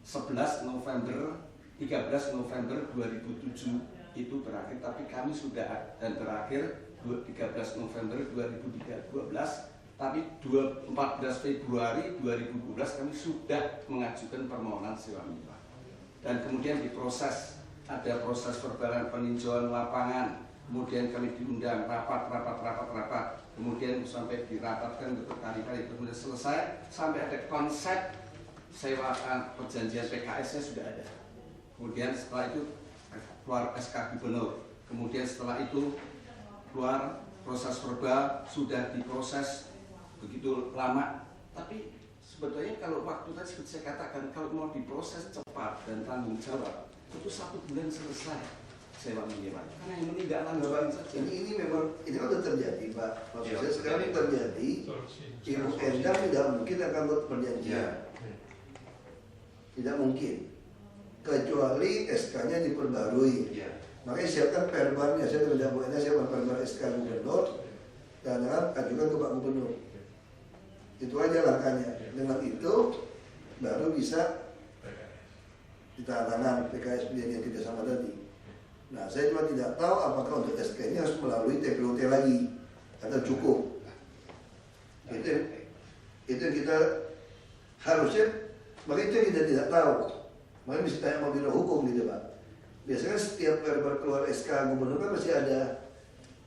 11 November 13 November 2007 itu berakhir, tapi kami sudah dan berakhir 13 November 2012, tapi 14 Februari 2012 kami sudah mengajukan permohonan sewa menyewa. Dan kemudian diproses, ada proses verbalan peninjauan lapangan, kemudian kami diundang rapat, kemudian sampai dirapatkan berkali-kali, kemudian selesai, sampai ada konsep sewa perjanjian PKS-nya sudah ada. Kemudian setelah itu keluar SK Gubernur, kemudian setelah itu keluar proses verbal, sudah diproses begitu lama. Tapi sebetulnya kalau waktu tadi seperti saya katakan, kalau mau diproses cepat dan tanggung jawab, itu 1 bulan selesai sewa menyewa. Karena yang menindaklanjuti saja. Ini memang ini kan sudah terjadi, Pak. Maksud saya sekarang terjadi. Ibu Endang tidak mungkin akan buat perjanjian. Tidak mungkin. Kecuali SK-nya diperbarui. Makanya siapkan perbarnya. Saya tidak Bu Endang siapkan perbar SK Gubernur dan ajukan ke Pak Gubernur. Itu aja langkahnya. Dengan itu baru bisa ditandatangan PKS perjanjian kerjasama tadi. Nah, saya cuma tidak tahu apakah untuk SK ini harus melalui TPUT lagi atau cukup. Itu yang kita harusnya, makanya itu yang kita tidak tahu. Makanya bisa tanya sama biro hukum gitu Pak. Biasanya setiap keluar SK Gubernur kan masih ada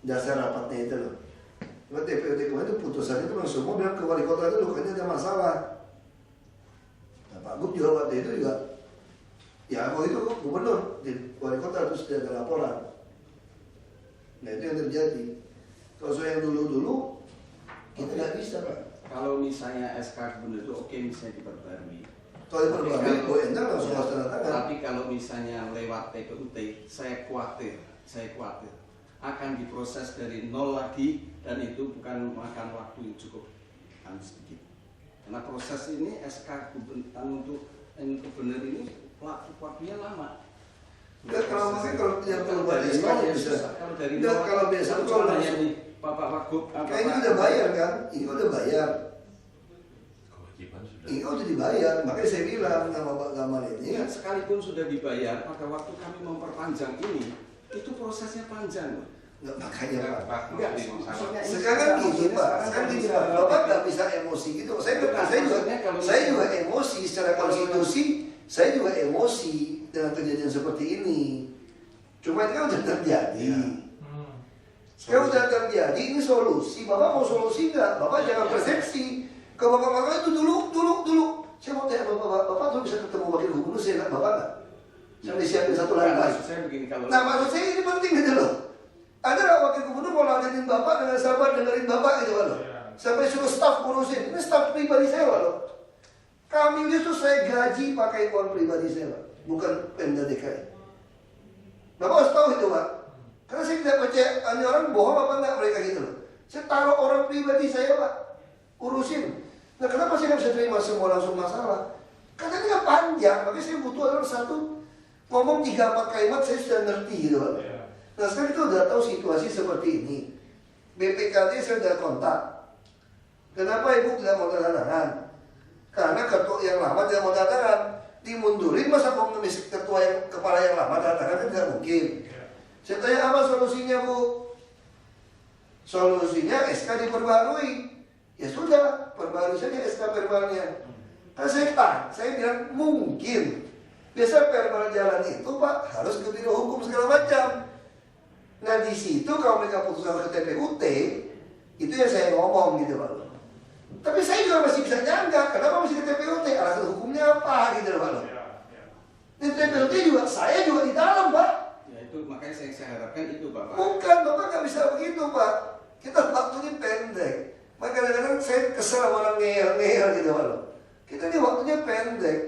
dasar rapatnya itu loh. Cuma TPUT kemarin itu putusannya itu langsung semua bilang ke wali kota itu loh, kayaknya ada masalah. Nah, Pak Gub juga waktu itu juga, ya waktu itu gubernur di wali kota terus dia ada laporan. Nah itu yang terjadi. Kalau saya yang dulu kita nggak bisa Pak. Kalau misalnya SK Gubernur itu oke, misalnya diperbarui. Kalau diperbarui, Bu Endang langsung harus tanda tangan. Tapi kalau misalnya lewat TPUT, saya khawatir akan diproses dari nol lagi, dan itu bukan makan waktu yang cukup sedikit. Karena proses ini SK Gubernur untuk gubernur ini waktunya lama. Enggak, kalau tidak perlu dari nol bisa. Enggak, kalau biasa kalau hanya nih Bapak Wagub, ini udah bayar kan? Ini udah bayar. Kewajiban sudah. Ini udah dibayar, makanya saya bilang sama Pak Gamal ini. Ya, sekalipun sudah dibayar, pada waktu kami memperpanjang ini, itu prosesnya panjang. Enggak, makanya Pak. Enggak, maksudnya sekarang gini Pak, Bapak nggak bisa emosi gitu. Saya juga emosi secara konstitusi. Saya juga emosi dengan kejadian seperti ini. Cuma ini kan udah terjadi. Sekarang udah terjadi, ini solusi. Bapak mau solusi nggak? Bapak jangan persepsi. Kalau Bapak itu dulu. Saya mau tanya Bapak tuh bisa ketemu wakil gubernur, saya nggak Bapak nggak? Saya disiapin satu lantai. Nah maksud saya ini penting gitu loh. Ada nggak wakil gubernur mau ladenin Bapak dengan sabar dengerin Bapak gitu loh. Sampai suruh staf ngurusin. Ini staf pribadi saya loh. Kami itu saya gaji pakai uang pribadi saya, Pak. Bukan Pemda DKI. Bapak harus tahu itu, Pak. Karena saya tidak percaya, ini orang bohong apa enggak mereka gitu loh. Saya taruh orang pribadi saya, Pak. Urusin. Nah, kenapa saya nggak bisa terima semua langsung masalah? Karena ini kan panjang, makanya saya butuh orang satu ngomong 3-4 kalimat saya sudah ngerti gitu, Pak. Nah, sekarang kita udah tahu situasi seperti ini. BPKD saya sudah kontak. Kenapa Ibu tidak mau tanda tangan? Karena ketua yang lama tidak mau tanda tangan, dimundurin masa mau ngemis ketua yang kepala yang lama tanda tangan kan tidak mungkin. Saya tanya apa solusinya Bu? Solusinya SK diperbarui. Ya sudah, perbarui saja SK verbalnya. Kan saya bilang mungkin. Biasa verbal jalan itu Pak harus ke biro hukum segala macam. Nah di situ kalau mereka putuskan ke TPUT, itu yang saya ngomong gitu Pak. Tapi saya juga masih bisa nyangka, kenapa masih ke TPUT? Alasan hukumnya apa gitu Pak? Di TPUT juga, saya juga di dalam Pak. Ya itu makanya saya harapkan itu Bapak. Bukan, Bapak nggak bisa begitu Pak. Kita waktunya pendek. Maka kadang-kadang saya kesel sama orang ngeyel gitu Pak. Kita ini waktunya pendek.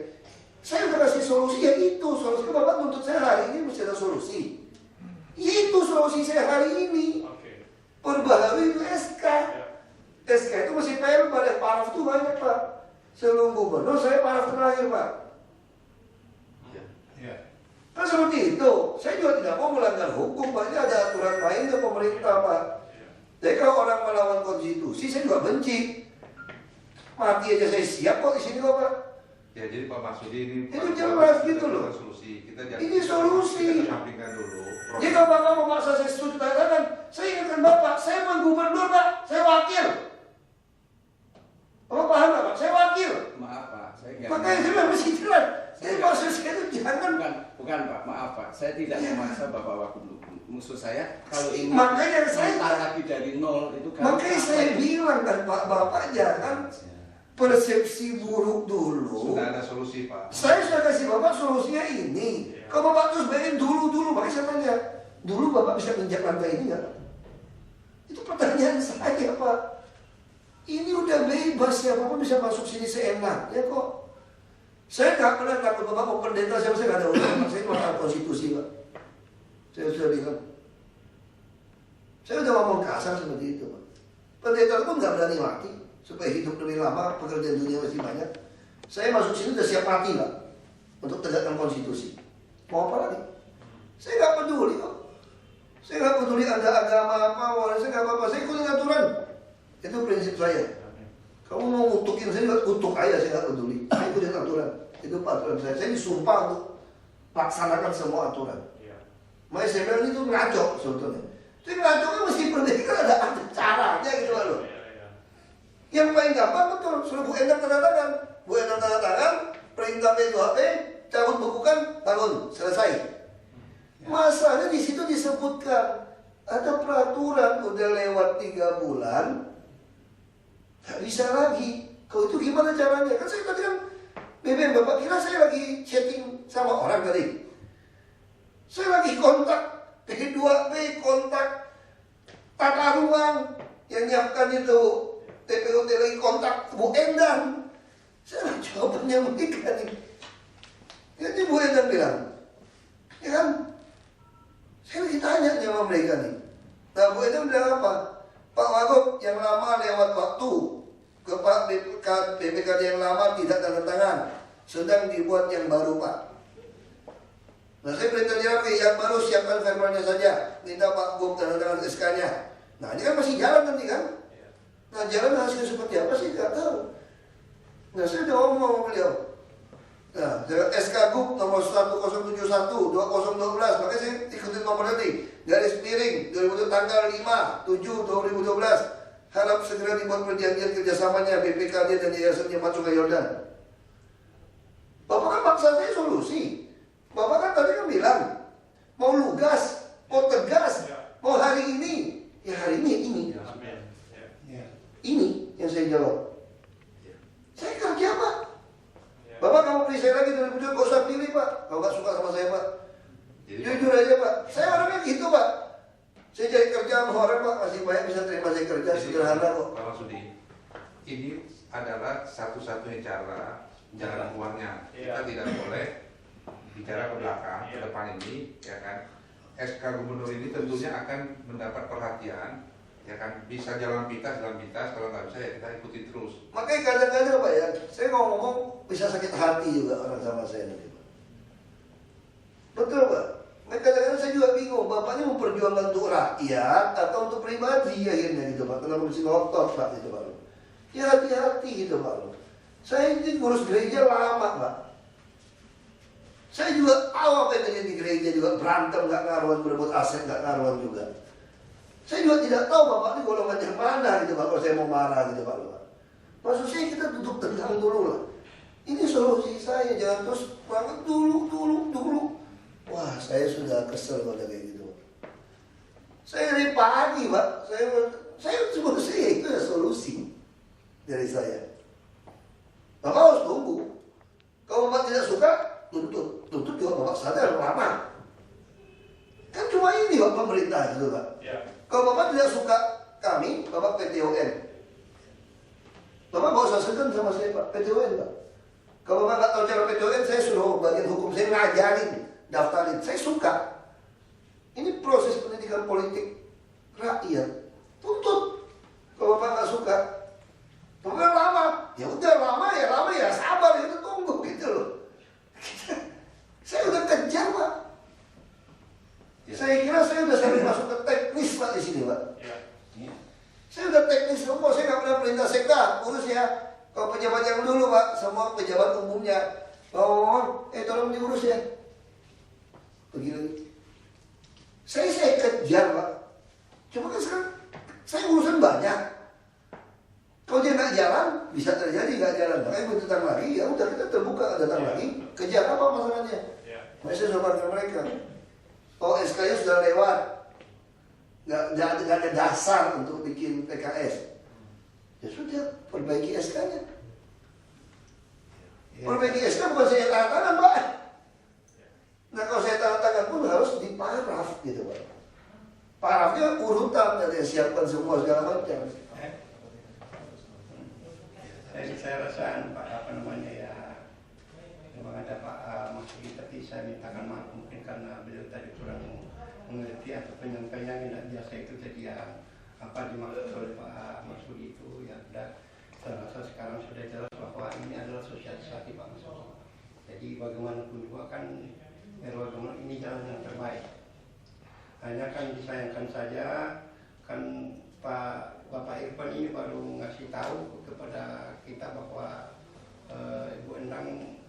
Saya udah kasih solusi, ya itu solusi. Bapak nuntut saya hari ini mesti ada solusi. Itu solusi saya hari ini. Perbaharui itu SK. SK itu masih verbal, paraf itu banyak Pak. Sebelum gubernur saya paraf terakhir Pak. Kan seperti itu. Saya juga tidak mau melanggar hukum Pak. Ini ada aturan mainnya pemerintah Pak. Jadi kalau orang melawan konstitusi saya juga benci. Mati aja saya siap kok di sini kok Pak. Ya jadi Pak Marsudi ini itu jelas gitu loh. Solusi. Kita ini solusi. Kita sampingkan dulu. Jadi kalau Bapak memaksa saya setuju tanda tangan, saya ingatkan Bapak, saya bukan gubernur Pak, saya wakil. Bapak paham nggak Pak? Saya wakil. Maaf Pak, saya nggak. Makanya saya bilang masih jelas. Jadi maksud saya itu jangan. Bukan Pak, maaf Pak, saya tidak memaksa Bapak wakil musuh saya. Kalau ini Makanya saya lagi dari nol itu kan. Makanya saya bilang kan Pak, Bapak jangan persepsi buruk dulu. Sudah ada solusi Pak. Saya sudah kasih Bapak solusinya ini. Kalau Bapak terus bayangin dulu, makanya saya tanya, dulu Bapak bisa menginjak lantai ini nggak? Itu pertanyaan saya Pak. Ini udah bebas, siapapun bisa masuk sini seenaknya kok. Saya nggak pernah takut Bapak mau pendeta, saya nggak ada urusan. Saya masalah konstitusi Pak. Saya sudah bilang. Saya udah ngomong kasar seperti itu Pak. Pendeta pun nggak berani mati supaya hidup lebih lama, pekerjaan dunia masih banyak. Saya masuk sini udah siap mati Pak untuk tegakkan konstitusi. Mau apa lagi? Saya nggak peduli kok. Saya nggak peduli ada agama apa, saya nggak apa-apa. Saya ikutin aturan. Itu prinsip saya. Kamu mau ngutukin saya juga kutuk aja, saya nggak peduli. Saya ikutin aturan. Itu aturan saya. Saya disumpah untuk laksanakan semua aturan. Makanya saya bilang itu ngaco sebetulnya. Jadi ngaco kan mesti kan ada caranya gitu loh. Yang paling gampang betul, suruh Bu Endang tanda tangan. Bu Endang tanda tangan, perintah P2P, cabut bukukan, bangun, selesai. Masalahnya di situ disebutkan ada peraturan udah lewat 3 bulan, nggak bisa lagi. Kalau itu gimana caranya? Kan saya tadi kan BBM Bapak kira saya lagi chatting sama orang tadi. Saya lagi kontak P2P, kontak tata ruang yang nyiapkan itu. TPUT lagi kontak Bu Endang. Saya jawabannya mereka nih. Jadi Bu Endang bilang, ya kan? Saya lagi tanya sama mereka nih. Nah Bu Endang bilang apa? Pak Wagub yang lama lewat waktu, ke Pak BPKD yang lama tidak tanda tangan, sedang dibuat yang baru Pak. Nah saya perintah dia lagi, yang baru siapkan verbalnya saja, minta Pak Gub tanda tangan SK-nya. Nah ini kan masih jalan nanti kan? Nah jalan hasilnya seperti apa sih nggak tahu. Nah saya udah ngomong sama beliau. Nah SK Gub nomor 1071 2012, makanya saya ikutin nomor tadi. Garis miring 2000 tanggal 5/7/2012. Harap segera dibuat perjanjian kerjasamanya BPKD dan Yayasan Jemaat Sungai Yordan. Bapak kan paksa saya solusi. Bapak kan tadi kan bilang mau lugas, mau tegas, mau hari ini. Ya hari ini. Ini yang saya jawab. Saya kerja Pak. Bapak kamu pilih saya lagi 2007, gak usah pilih Pak. Kalau gak suka sama saya Pak. Jujur aja Pak. Saya orangnya gitu Pak. Saya cari kerjaan orang Pak, masih banyak bisa terima saya kerja sederhana kok. Pak Marsudi, ini adalah satu-satunya cara jalan keluarnya. Kita tidak boleh bicara ke belakang, ke depan ini, ya kan. SK Gubernur ini tentunya akan mendapat perhatian. Ya kan, bisa jalan pintas, kalau nggak bisa ya kita ikuti terus. Makanya kadang-kadang Pak ya, saya ngomong bisa sakit hati juga orang sama saya nanti Pak. Betul Pak. Nah, kadang-kadang saya juga bingung, Bapak ini memperjuangkan untuk rakyat atau untuk pribadi akhirnya gitu Pak. Kenapa mesti ngotot Pak gitu Pak. Ya hati-hati gitu Pak. Saya ini ngurus gereja lama Pak. Saya juga tahu apa yang terjadi di gereja juga, berantem gak ngaruhan, berebut aset gak ngaruhan juga. Saya juga tidak tahu Bapak ini golongan yang mana gitu Pak, kalau saya mau marah gitu Pak. Maksud saya kita duduk tenang dulu lah. Ini solusi saya, jangan terus banget dulu. Wah saya sudah kesel kalau kayak gitu. Saya dari pagi Pak, saya solusi itu ya solusi dari saya. Bapak harus tunggu. Kalau Bapak tidak suka, tuntut juga Bapak sadar lama. Kan cuma ini Pak pemerintah gitu Pak. Kalau Bapak tidak suka kami, Bapak PTON. Bapak nggak usah segan sama saya Pak, PTON Pak. Kalau Bapak nggak tahu cara PTON, saya suruh bagian hukum saya ngajarin, daftarin. Saya suka. Ini proses pendidikan politik rakyat. Tuntut. Kalau Bapak nggak suka, Bapak lama. Ya udah lama ya sabar ya tunggu gitu loh. Saya udah kejar Pak. Saya kira saya udah sampai masuk ke teknis Pak di sini Pak. Saya udah teknis semua, saya nggak pernah perintah sekda, urus ya. Kalau pejabat yang dulu Pak, semua pejabat umumnya, tolong diurus ya. Begini. Saya kejar Pak. Cuma kan sekarang saya urusan banyak. Kalau dia nggak jalan, bisa terjadi nggak jalan. Makanya gue datang lagi, ya udah kita terbuka datang lagi. Kejar apa masalahnya? Saya sopan ke mereka. Oh SK-nya sudah lewat, nggak ada dasar untuk bikin PKS. Ya sudah, perbaiki SK-nya. Perbaiki SK bukan saya tanda tangan Pak. Nah kalau saya tanda tangan pun harus diparaf gitu Pak. Parafnya urutan dari siapkan semua segala macam. Saya rasa Pak apa namanya ya, memang ada Pak Maksudi, tapi saya mintakan maaf mungkin karena beliau tadi kurang mengerti atau penyampaiannya tidak biasa itu, jadi ya apa dimaksud oleh Pak Maksudi itu ya sudah, saya rasa sekarang sudah jelas bahwa ini adalah sosialisasi Pak Maksudi. Jadi bagaimanapun juga kan bagaimana ini jalan yang terbaik. Hanya kan disayangkan saja kan Bapak Irfan ini baru ngasih tahu kepada kita bahwa Ibu Endang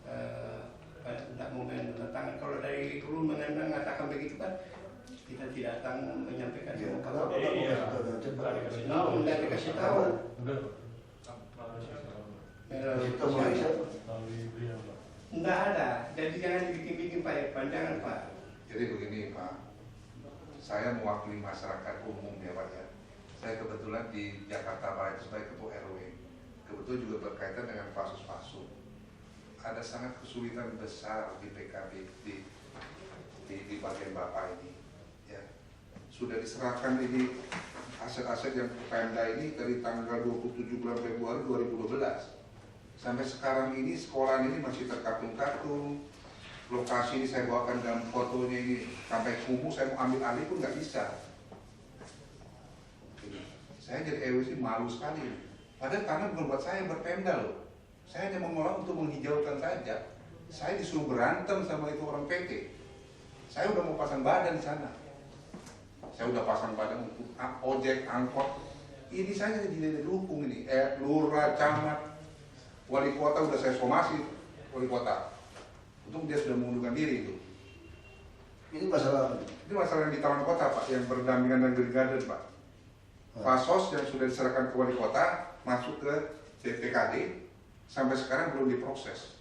tidak mau menandatangan. Kalau dari dulu mengatakan begitu kan, kita tidak datang menyampaikan. Tidak dikasih tahu. Tidak ada. Jadi jangan dibikin-bikin Pak Irfan, jangan Pak. Jadi begini Pak, saya mewakili masyarakat umum ya Pak ya. Saya kebetulan di Jakarta Barat sebagai ketua RW. Kebetulan juga berkaitan dengan Fasus-Fasu. Ada sangat kesulitan besar di PKB di bagian Bapak ini. Ya. Sudah diserahkan ini aset-aset yang ke Pemda ini dari tanggal 27 bulan Februari 2012. Sampai sekarang ini sekolah ini masih terkatung-katung. Lokasi ini saya bawakan dalam fotonya ini sampai kumuh, saya mau ambil alih pun nggak bisa. Saya jadi RW malu sekali. Padahal tanah bukan buat saya, buat Pemda loh. Saya hanya mengolah untuk menghijaukan saja. Saya disuruh berantem sama itu orang PT. Saya udah mau pasang badan di sana. Saya udah pasang badan untuk ojek, angkot. Ini saya jadi dukung ini. Lurah, camat, wali kota udah saya somasi, wali kota. Untung dia sudah mengundurkan diri itu. Ini masalah apa? Ini masalah yang di Taman Kota Pak, yang berdampingan dengan Green Garden Pak. Fasos yang sudah diserahkan ke wali kota masuk ke PKD sampai sekarang belum diproses,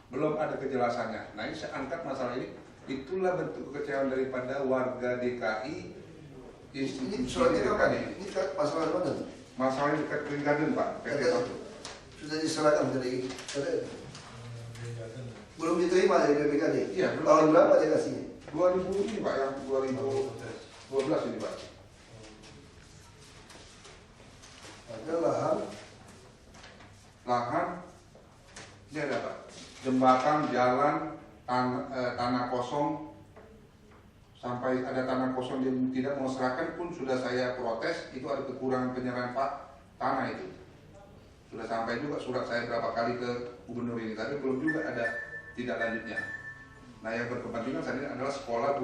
belum ada kejelasannya. Nah ini saya angkat masalah ini, itulah bentuk kekecewaan daripada warga DKI. Ini suratnya apa nih? Ini masalah mana? Masalahnya dekat Green Garden Pak, PT Satu. Sudah diserahkan dari belum diterima dari BPKD. Iya, tahun berapa dia kasihnya? 2000 ini Pak, yang 2012 ini Pak. Ada lahan, ini ada Pak, jembatan, jalan, tanah kosong, sampai ada tanah kosong yang tidak mau serahkan pun sudah saya protes, itu ada kekurangan penyerahan Pak tanah itu. Sudah sampai juga surat saya berapa kali ke gubernur ini, tapi belum juga ada tidak lanjutnya. Nah yang berkepentingan saat ini adalah sekolah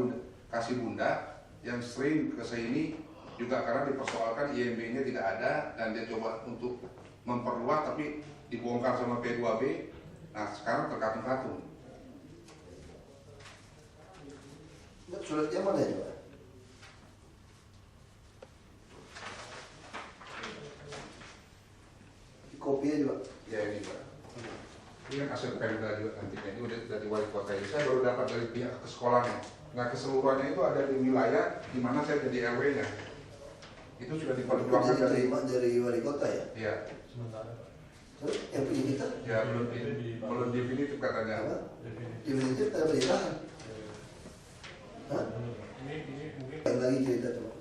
Kasih Bunda yang sering ke sini juga karena dipersoalkan IMB-nya tidak ada dan dia coba untuk memperluas tapi dibongkar sama P2B. Nah sekarang terkatung-katung. suratnya mana ya Pak? Kopinya juga. Ya ini Pak. Ini kan aset Pemda juga nantinya. Ini udah dari wali kota ini. Saya baru dapat dari pihak ke sekolahnya. Nah keseluruhannya itu ada di wilayah di mana saya jadi RW-nya. Itu sudah diperjuangkan dari wali kota ya? Iya. Sementara Pak. Terus yang punya kita? Ya belum definitif katanya. Apa? Definitif ada pernikahan. Hah? Ini mungkin Lain lagi cerita tuh.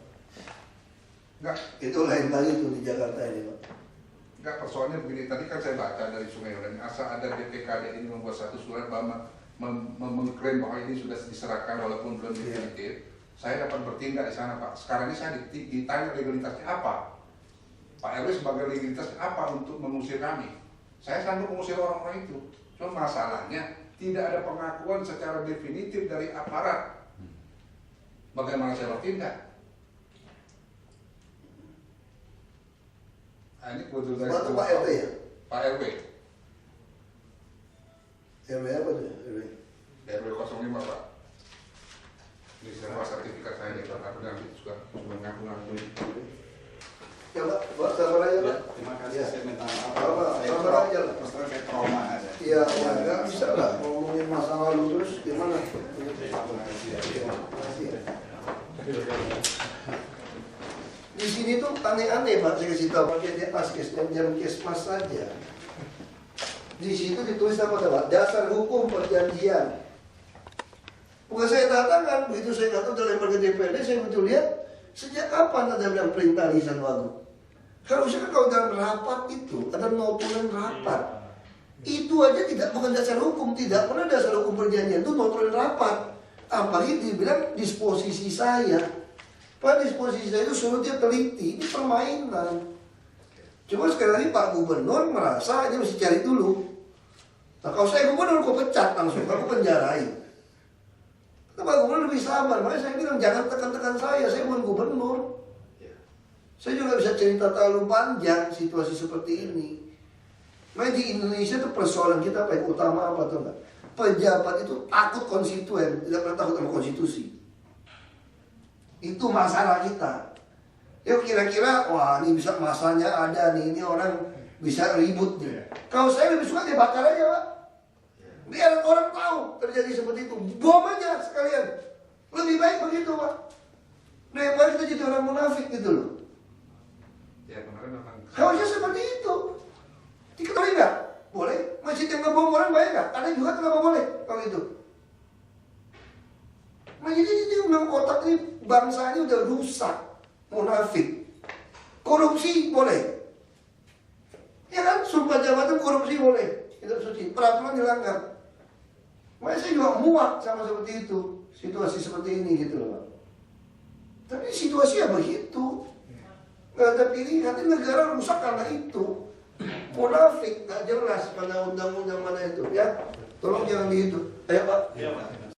Enggak, Itu lain lagi tuh di Jakarta ini Pak. enggak persoalannya begini. Tadi kan saya baca dari Sungai Udan. Asal ada BPKD ini membuat satu surat bahwa mengklaim bahwa ini sudah diserahkan walaupun belum definitif. Saya dapat bertindak di sana Pak. Sekarang ini saya ditanya legalitasnya apa. Pak RW sebagai legalitasnya apa untuk mengusir kami. Saya sanggup mengusir orang-orang itu. Cuma masalahnya tidak ada pengakuan secara definitif dari aparat. Bagaimana saya bertindak? Nah, ini kebetulan dari Itu Pak RW ya? Pak RW. RW apa tuh? RW? RW 05 Pak. Ini sertifikat saya nih Pak, aku nanti juga mengaku-ngaku. Ya Pak, sabar aja Pak. Terima kasih, saya minta maaf. Sabar aja lah. Terus terang saya trauma aja. Iya, nggak bisa lah ngomongin masa lalu terus gimana? Di sini tuh aneh-aneh Pak, saya kasih tahu pakai di atas jam kesmas saja. Di situ ditulis apa Pak? Dasar hukum perjanjian. Bukan saya tangan, begitu saya kata dalam lembaga DPRD, saya betul lihat sejak kapan ada bilang perintah lisan wagub. Harusnya kan kalau dalam rapat itu ada notulen rapat. Itu aja bukan dasar hukum, tidak pernah dasar hukum perjanjian itu notulen rapat. Apalagi dibilang disposisi saya. Pak, disposisi saya itu suruh dia teliti, ini permainan. Cuma sekali lagi Pak Gubernur merasa dia mesti cari dulu. Nah kalau saya gubernur, aku pecat langsung, aku penjarain. Nah, Pak Gubernur lebih sabar, makanya saya bilang jangan tekan-tekan saya bukan gubernur. Saya juga bisa cerita terlalu panjang situasi seperti ini. Nah di Indonesia itu persoalan kita apa yang utama apa tuh enggak? Pejabat itu takut konstituen, tidak pernah takut sama konstitusi. Itu masalah kita. Yuk kira-kira, wah ini bisa masanya ada nih, ini orang bisa ribut nih. Kalau saya lebih suka dibakar aja Pak. Biar orang tahu terjadi seperti itu. Bom aja sekalian. Lebih baik begitu Pak. Daripada kita jadi orang munafik gitu loh. Ya kemarin memang. Harusnya seperti itu. Diketahui nggak? Boleh. Masjid yang ngebom orang bayar nggak? Ada juga kenapa boleh kalau itu. Nah jadi dia bilang otak ini bangsa ini udah rusak. Munafik. Korupsi boleh. Ya kan? Sumpah jabatan korupsi boleh. Itu suci. Peraturan dilanggar. Makanya saya juga muak sama seperti itu. Situasi seperti ini gitu loh Pak. Tapi situasi ya begitu. Gak ada pilihan. Ini negara rusak karena itu. Munafik. Gak jelas mana undang-undang mana itu. Ya. Tolong jangan begitu. Ayo Pak. Iya Pak.